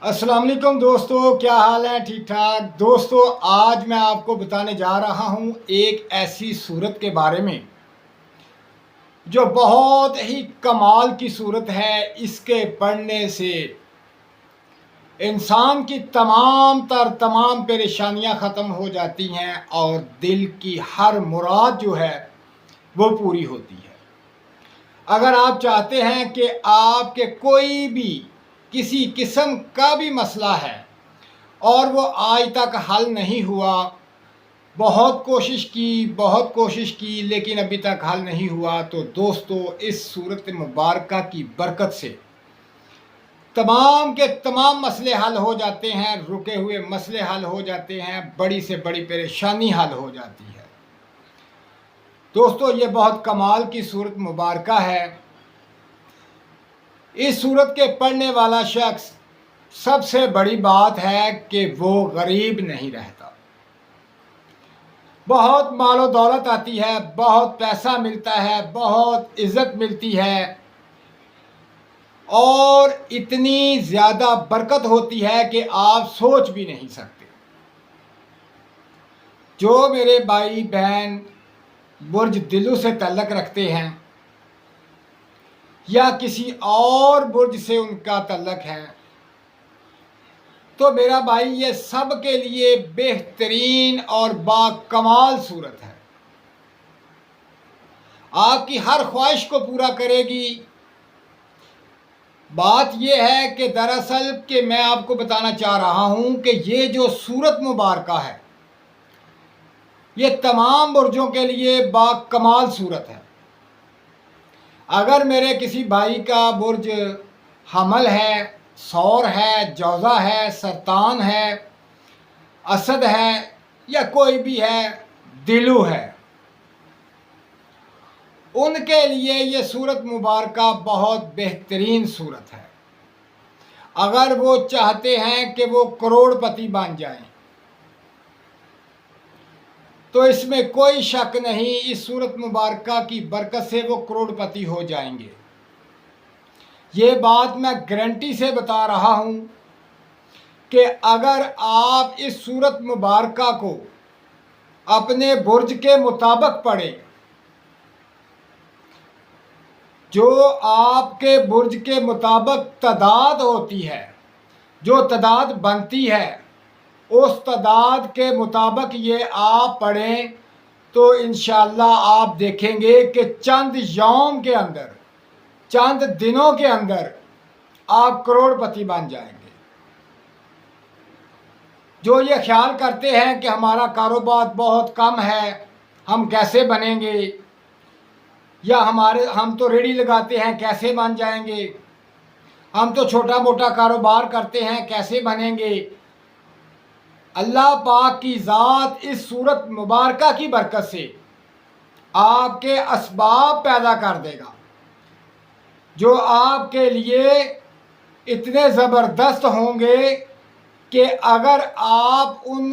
अस्सलाम वालेकुम दोस्तों, क्या हाल है? ठीक ठाक दोस्तों। आज मैं आपको बताने जा रहा हूँ एक ऐसी सूरत के बारे में जो बहुत ही कमाल की सूरत है। इसके पढ़ने से इंसान की तमाम परेशानियाँ ख़त्म हो जाती हैं और दिल की हर मुराद जो है वो पूरी होती है। अगर आप चाहते हैं कि आपके कोई भी किसी किस्म का भी मसला है और वो आज तक हल नहीं हुआ, बहुत कोशिश की लेकिन अभी तक हल नहीं हुआ, तो दोस्तों इस सूरत मुबारक की बरकत से तमाम के तमाम मसले हल हो जाते हैं। रुके हुए मसले हल हो जाते हैं, बड़ी से बड़ी परेशानी हल हो जाती है। दोस्तों ये बहुत कमाल की सूरत मुबारक है। इस सूरत के पढ़ने वाला शख्स, सबसे बड़ी बात है कि वो गरीब नहीं रहता। बहुत मालो दौलत आती है, बहुत पैसा मिलता है, बहुत इज्जत मिलती है और इतनी ज़्यादा बरकत होती है कि आप सोच भी नहीं सकते। जो मेरे भाई बहन बुर्ज दिलू से तल्लक रखते हैं या किसी और बुर्ज से उनका तल्लक है, तो मेरा भाई ये सब के लिए बेहतरीन और बाकमाल सूरत है। आपकी हर ख्वाहिश को पूरा करेगी। बात यह है कि दरअसल कि मैं आपको बताना चाह रहा हूं कि ये जो सूरत मुबारक है ये तमाम बुर्जों के लिए बाकमाल सूरत है। अगर मेरे किसी भाई का बुर्ज हमल है, सौर है, जौज़ा है, सरतान है, असद है या कोई भी है, दिलू है, उनके लिए ये सूरत मुबारक बहुत बेहतरीन सूरत है। अगर वो चाहते हैं कि वो करोड़पति बन जाएं, तो इसमें कोई शक नहीं, इस सूरत मुबारक की बरकत से वो करोड़पति हो जाएंगे। ये बात मैं गारंटी से बता रहा हूँ कि अगर आप इस सूरत मुबारक को अपने बुर्ज के मुताबिक पढ़ें, जो आपके बुर्ज के मुताबिक तादाद होती है, जो तादाद बनती है, उस तादाद के मुताबिक ये आप पढ़ें, तो इंशाअल्लाह आप देखेंगे कि चंद यौम के अंदर, चंद दिनों के अंदर आप करोड़पति बन जाएंगे। जो ये ख्याल करते हैं कि हमारा कारोबार बहुत कम है, हम कैसे बनेंगे, या हम तो रेडी लगाते हैं कैसे बन जाएंगे, हम तो छोटा मोटा कारोबार करते हैं कैसे बनेंगे, अल्लाह पाक की ज़ात इस सूरत मुबारक की बरकत से आपके असबाब पैदा कर देगा जो आपके लिए इतने ज़बरदस्त होंगे कि अगर आप उन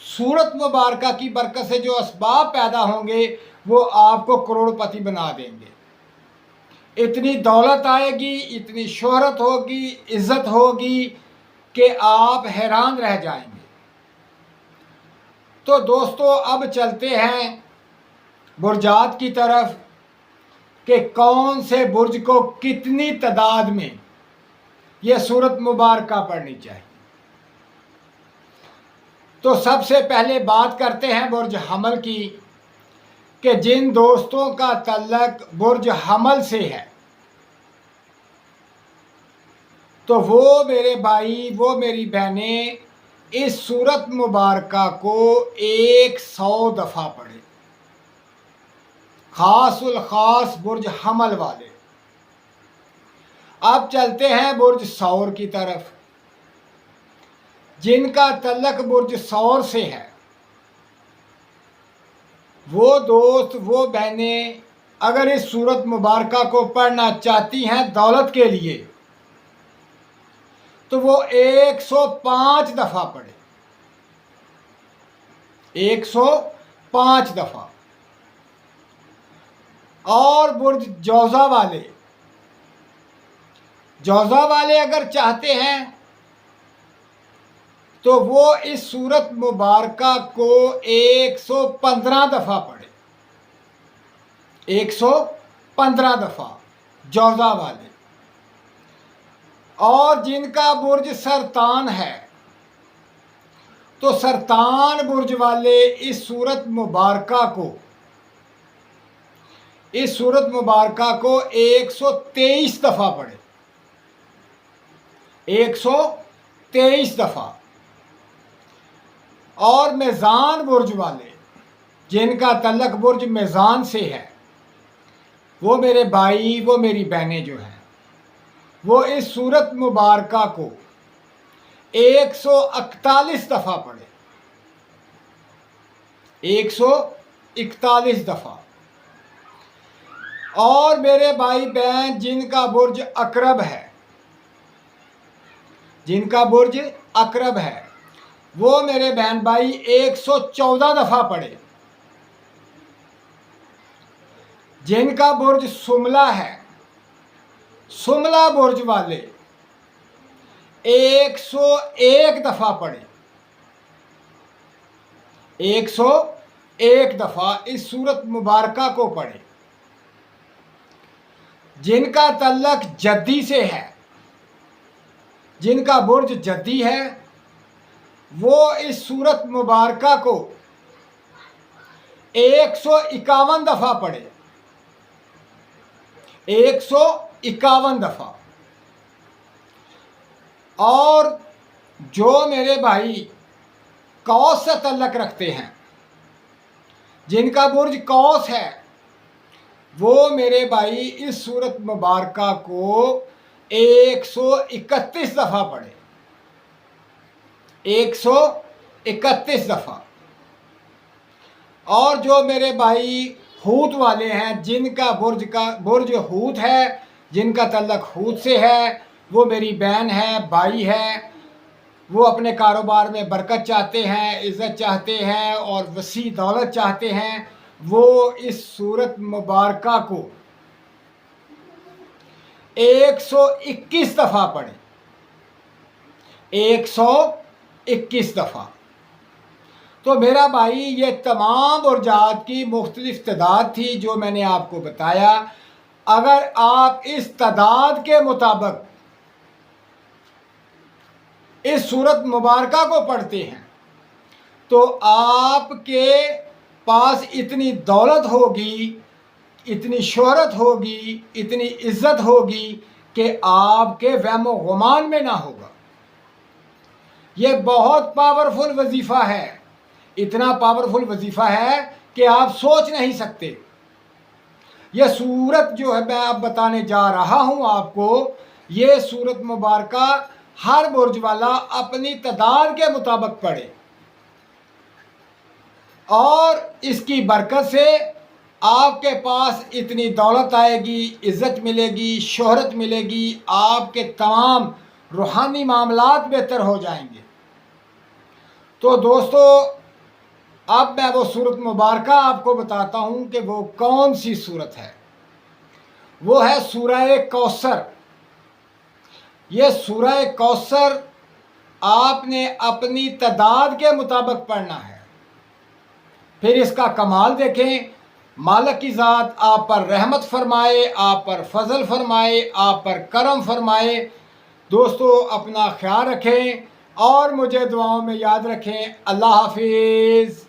सूरत मुबारक की बरकत से जो असबाब पैदा होंगे वो आपको करोड़पति बना देंगे। इतनी दौलत आएगी, इतनी शोहरत होगी, इज़्ज़त होगी कि आप हैरान रह जाएंगे। तो दोस्तों अब चलते हैं बुर्जात की तरफ कि कौन से बुर्ज को कितनी तादाद में ये सूरत मुबारक पढ़नी चाहिए। तो सबसे पहले बात करते हैं बुर्ज हमल की कि जिन दोस्तों का तल्लक बुर्ज हमल से है, तो वो मेरे भाई, वो मेरी बहनें इस सूरत मुबारक को 100 दफ़ा पढ़े, खासुल खास बुर्ज हमल वाले। अब चलते हैं बुर्ज सौर की तरफ। जिनका तल्लक बुर्ज सौर से है, वो दोस्त, वो बहनें अगर इस सूरत मुबारक को पढ़ना चाहती हैं दौलत के लिए, तो वो 105 दफ़ा पढ़े, 105 दफ़ा। और बुर्ज जौज़ा वाले अगर चाहते हैं तो वो इस सूरत मुबारका को 115 दफ़ा पढ़े, 115 दफ़ा जौज़ा वाले। और जिनका बुर्ज सरतान है तो सरतान बुर्ज वाले इस सूरत मुबारका को 123 दफ़ा पढ़े, 123 दफ़ा। और मेज़ान बुर्ज वाले जिनका तल्लक बुर्ज मेज़ान से है, वो मेरे भाई, वो मेरी बहनें जो हैं, वो इस सूरत मुबारका को 141 दफ़ा पढ़े, 141 दफ़ा। और मेरे भाई बहन जिनका बुर्ज अकरब है, जिनका बुर्ज अकरब है, वो मेरे बहन भाई 114 दफ़ा पढ़े। जिनका बुर्ज सुमला है, सुमला बुर्ज वाले 101 दफ़ा पढ़े, 101 दफ़ा इस सूरत मुबारका को पढ़े। जिनका तल्लक जद्दी से है, जिनका बुर्ज जद्दी है, वो इस सूरत मुबारका को 151 दफ़ा पढ़े, 151 दफ़ा। और जो मेरे भाई कौस से तल्लक रखते हैं, जिनका बुर्ज कौस है, वो मेरे भाई इस सूरत मुबारका को 131 दफ़ा पढ़े, 131 दफ़ा। और जो मेरे भाई हूत वाले हैं, जिनका बुर्ज हूत है, जिनका तल्लक हूत से है, वो मेरी बहन है, भाई है, वो अपने कारोबार में बरकत चाहते हैं, इज़्ज़त चाहते हैं और वसी दौलत चाहते हैं, वो इस सूरत मुबारका को 121 दफ़ा पढ़े, 121 दफ़ा। तो मेरा भाई ये तमाम बुर्जात की मुख्तलिफ तादाद थी जो मैंने आपको बताया। अगर आप इस तादाद के मुताबिक इस सूरत मुबारका को पढ़ते हैं तो आपके पास इतनी दौलत होगी, इतनी शोहरत होगी, इतनी इज्जत होगी कि आपके वहम व गुमान में ना होगा। ये बहुत पावरफुल वजीफ़ा है, इतना पावरफुल वजीफ़ा है कि आप सोच नहीं सकते। यह सूरत जो है मैं अब बताने जा रहा हूँ आपको, ये सूरत मुबारका हर बुर्ज वाला अपनी तादाद के मुताबिक पढ़े और इसकी बरकत से आपके पास इतनी दौलत आएगी, इज़्ज़त मिलेगी, शोहरत मिलेगी, आपके तमाम रूहानी मामलात बेहतर हो जाएंगे। तो दोस्तों, अब मैं वो सूरत मुबारका आपको बताता हूँ कि वो कौन सी सूरत है। वो है सूरह कौसर। ये सूरह कौसर आपने अपनी तादाद के मुताबिक पढ़ना है। फिर इसका कमाल देखें, मालिक की ज़ात आप पर रहमत फरमाए, आप पर फजल फरमाए, आप पर करम फरमाए। दोस्तों, अपना ख्याल रखें और मुझे दुआओं में याद रखें। अल्लाह हाफिज़।